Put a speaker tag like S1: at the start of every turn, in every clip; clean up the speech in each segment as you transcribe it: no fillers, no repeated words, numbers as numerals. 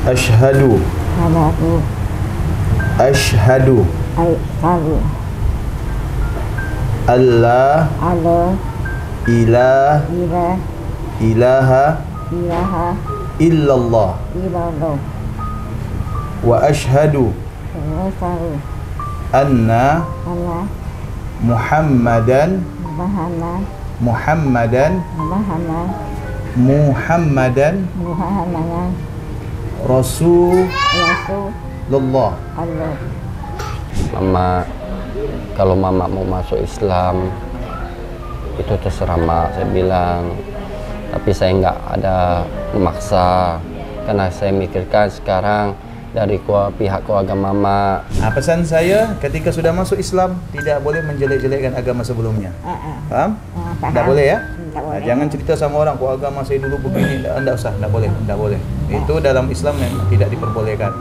S1: Asyhadu. Asyhadu. Allah ilaha illallah wa asyhadu anna Muhammadan Rasulullah.
S2: Mama, kalau mama mau masuk Islam itu terserah mak, saya bilang. Tapi saya nggak ada memaksa, karena saya mikirkan sekarang dari pihak keluarga mama.
S1: Pesan saya ketika sudah masuk Islam tidak boleh menjelek-jelekkan agama sebelumnya. Paham? Tidak boleh ya? Jangan cerita sama orang, agama saya dulu begini, tidak usah, tidak boleh. Itu dalam Islam memang tidak diperbolehkan.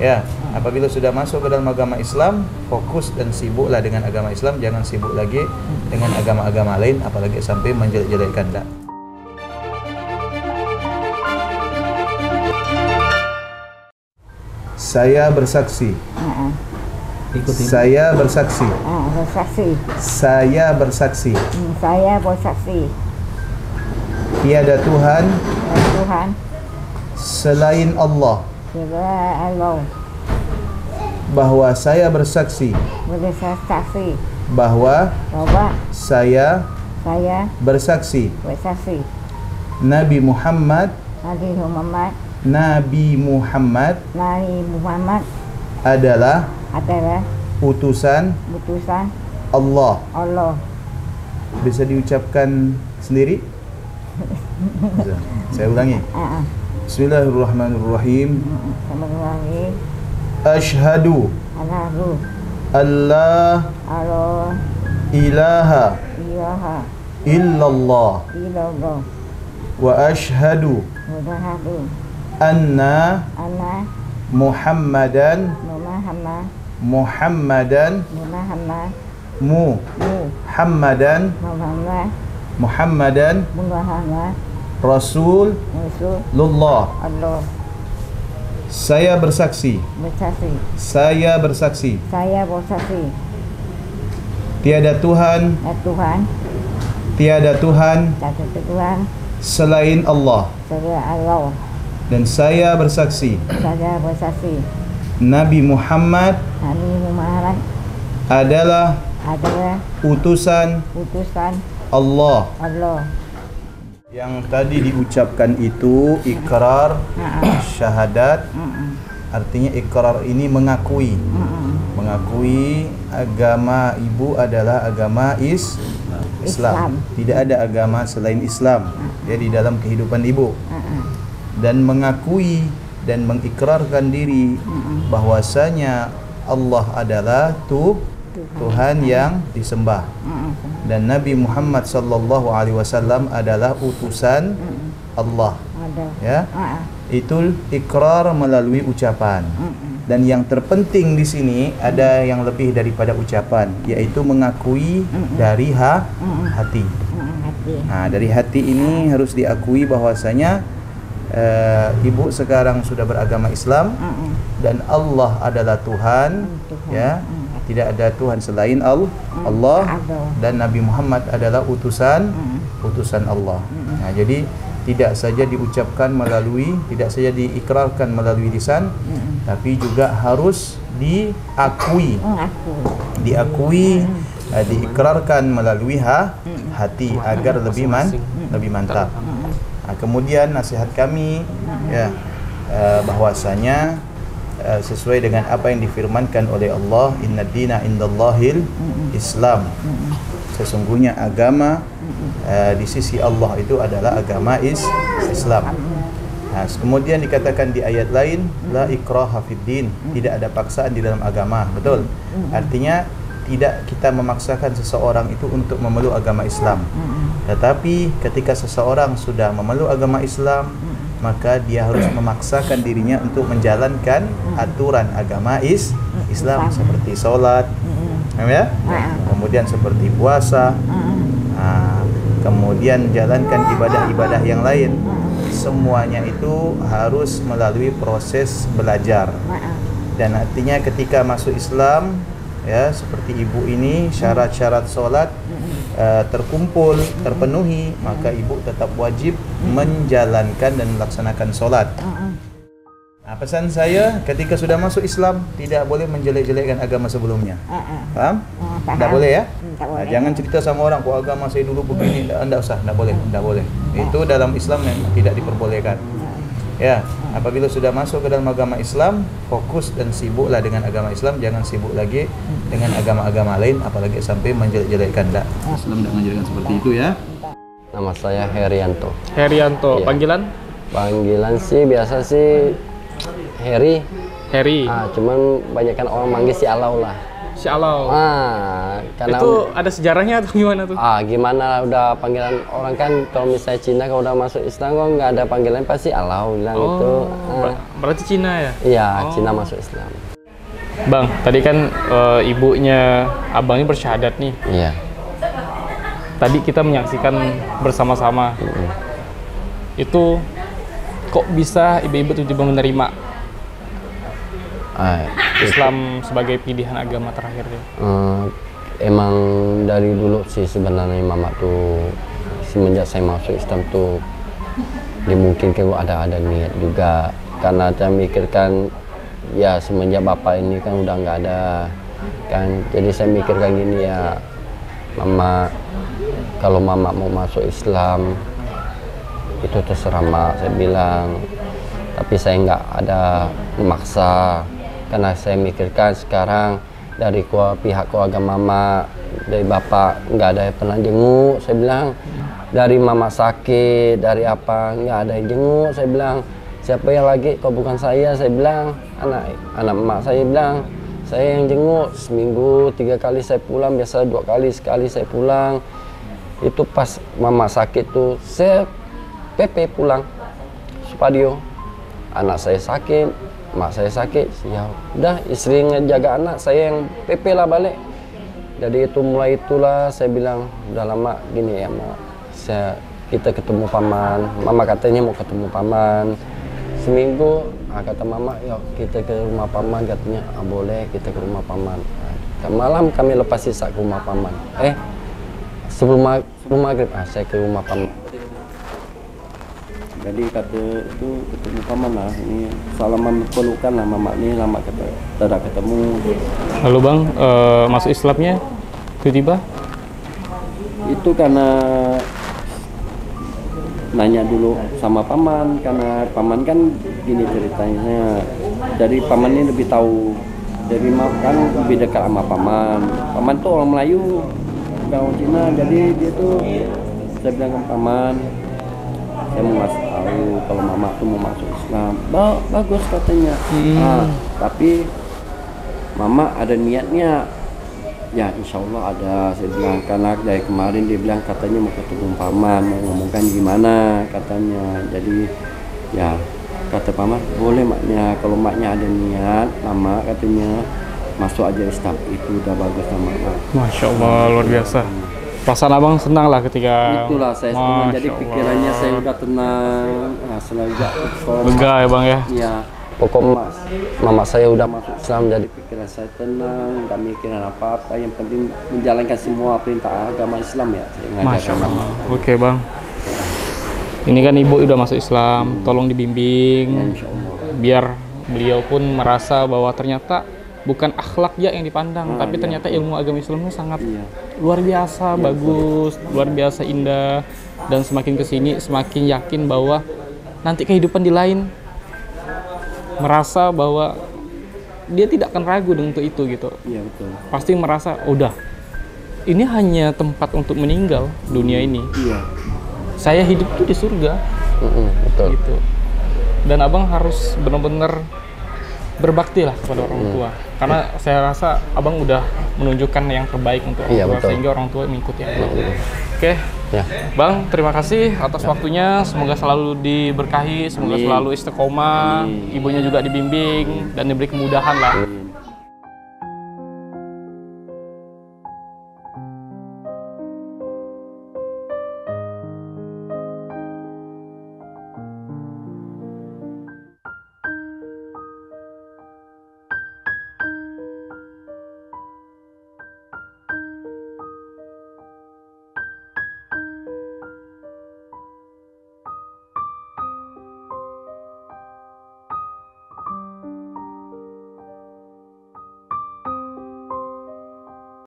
S1: Ya, apabila sudah masuk ke dalam agama Islam, fokus dan sibuklah dengan agama Islam, jangan sibuk lagi dengan agama-agama lain, apalagi sampai menjelek-jelekkan. Saya bersaksi. Saya bersaksi. Saya bersaksi. Tiada Tuhan selain Allah. Bahwa saya bersaksi bahwa saya bersaksi Nabi Muhammad adalah utusan Allah. Bisa diucapkan sendiri? Saya ulangi. Bismillahirrahmanirrahim. Asyhadu alla ilaha illallah wa asyhadu anna Muhammadan Rasulullah. Saya bersaksi. Tiada Tuhan selain Allah. Dan saya bersaksi Nabi Muhammad adalah utusan Allah. Yang tadi diucapkan itu ikrar syahadat. Artinya ikrar ini mengakui agama ibu adalah agama Islam. Tidak ada agama selain Islam ya di dalam kehidupan ibu. Dan mengakui dan mengikrarkan diri bahwasanya Allah adalah Tuhan yang disembah. Dan Nabi Muhammad sallallahu alaihi wasallam adalah utusan Allah. Ya. Itu ikrar melalui ucapan. Dan yang terpenting di sini ada yang lebih daripada ucapan, yaitu mengakui dari hati. Nah, dari hati ini harus diakui bahwasanya ibu sekarang sudah beragama Islam dan Allah adalah Tuhan, ya. Tidak ada Tuhan selain Allah, dan Nabi Muhammad adalah utusan Allah. Nah, jadi tidak saja diucapkan tidak saja diikrarkan melalui lisan, tapi juga harus diikrarkan melalui hati agar lebih mantap. Nah, kemudian nasihat kami ya bahwasanya sesuai dengan apa yang difirmankan oleh Allah, innad dina indallahil Islam. Sesungguhnya agama di sisi Allah itu adalah agama Islam. Nah, kemudian dikatakan di ayat lain, la ikraha fid din, tidak ada paksaan di dalam agama. Betul. Artinya tidak kita memaksakan seseorang itu untuk memeluk agama Islam. Tetapi ketika seseorang sudah memeluk agama Islam, maka dia harus memaksakan dirinya untuk menjalankan aturan agama Islam seperti sholat, ya, kemudian seperti puasa, kemudian jalankan ibadah-ibadah yang lain semuanya itu harus melalui proses belajar. Dan artinya ketika masuk Islam, ya seperti ibu ini syarat-syarat sholat terkumpul, terpenuhi, maka ibu tetap wajib menjalankan dan melaksanakan sholat. Nah, pesan saya ketika sudah masuk Islam tidak boleh menjelek-jelekkan agama sebelumnya. Paham? Tidak boleh ya? Nah, jangan cerita sama orang, kok agama saya dulu begini, tidak usah, tidak boleh. Itu dalam Islam memang tidak diperbolehkan. Ya, apabila sudah masuk ke dalam agama Islam, fokus dan sibuklah dengan agama Islam, jangan sibuk lagi dengan agama-agama lain, apalagi sampai menjelek-jelekkan. Islam tidak menjelekkan seperti itu ya.
S2: Nama saya Herianto.
S3: Herianto,
S2: Iya.
S3: Panggilan
S2: sih biasa sih Heri. Cuman banyak kan orang manggil si Alau lah.
S3: Si Alau.
S2: Karena
S3: itu ada sejarahnya atau gimana tuh?
S2: Gimana udah panggilan orang kan, kalau misalnya Cina kalau udah masuk Islam kok nggak ada panggilan pasti Alau bilang itu.
S3: Berarti Cina ya?
S2: Iya, Cina masuk Islam.
S3: Bang, tadi kan ibunya abang ini bersyahadat nih.
S2: Iya.
S3: Tadi kita menyaksikan bersama-sama. Itu kok bisa ibu-ibu tiba-tiba menerima Islam sebagai pilihan agama terakhirnya?
S2: Emang dari dulu sih sebenarnya mama tuh semenjak saya masuk Islam tuh dimungkinkan ada niat juga, karena saya mikirkan ya semenjak bapak ini kan udah nggak ada kan, jadi saya mikirkan gini ya, mama kalau mama mau masuk Islam itu terserah mak, saya bilang, tapi saya nggak ada memaksa, karena saya mikirkan sekarang dari pihak keluarga mama, dari bapak nggak ada yang pernah jenguk, saya bilang, dari mama sakit, dari apa nggak ada yang jenguk, saya bilang, siapa yang lagi kalau bukan saya bilang, anak emak saya bilang, saya yang jenguk, seminggu 3 kali saya pulang, biasa 2 kali, sekali saya pulang. Itu pas mama sakit tuh saya PP pulang Supadio, anak saya sakit, mak saya sakit, ya udah istri ngejaga anak, saya yang PP lah balik. Jadi itu mulai itulah saya bilang, udah lama gini ya mak, kita ketemu paman, mama katanya mau ketemu paman seminggu, kata mama yuk kita ke rumah paman, katanya boleh kita ke rumah paman. Malam kami lepas sisa ke rumah paman, sebelum maghrib saya ke rumah paman. Jadi kata itu ketemu paman lah, ini salaman pelukan lah mama ini, lama tidak ketemu.
S3: Lalu bang, masuk Islamnya tiba-tiba?
S2: Itu karena nanya dulu sama paman, karena paman kan gini ceritanya, dari paman ini lebih tahu, dari kan lebih dekat sama paman. Paman tuh orang Melayu, bukan orang Cina, jadi dia tuh, saya bilang ke paman, saya mau ngasih tahu kalau mama tuh mau masuk Islam. Bagus katanya. Tapi mama ada niatnya. Ya insya Allah ada, saya bilang, karena dari kemarin dia bilang katanya mau ketemu paman, mau ngomongkan gimana katanya. Jadi ya kata paman boleh maknya, kalau maknya ada niat, mama katanya masuk aja Islam, itu udah bagus sama mak.
S3: Masya Allah, luar biasa. Perasaan abang senang lah ketika
S2: itulah saya senang, jadi pikirannya saya udah tenang.
S3: Lega ya bang ya?
S2: Iya. Pokok mama saya udah masuk Islam, jadi pikiran saya tenang, nggak mikirin apa-apa, yang penting menjalankan semua perintah agama Islam ya.
S3: Masya Allah. Oke bang, ini kan ibu udah masuk Islam, tolong dibimbing, biar beliau pun merasa bahwa ternyata bukan akhlak ya yang dipandang, tapi ternyata ilmu agama Islamnya sangat luar biasa, bagus, luar biasa indah, dan semakin kesini semakin yakin bahwa nanti kehidupan di lain, merasa bahwa dia tidak akan ragu untuk itu gitu. Iya betul. Pasti merasa udah ini hanya tempat untuk meninggal dunia ini. Iya. Saya hidup tuh di surga. Betul. Gitu. Dan abang harus benar-benar berbakti lah kepada orang tua. Karena saya rasa abang udah menunjukkan yang terbaik untuk orang tua, sehingga orang tua mengikuti. Oke. Ya. Bang, terima kasih atas waktunya. Semoga selalu diberkahi, semoga selalu istiqomah, ibunya juga dibimbing dan diberi kemudahan lah.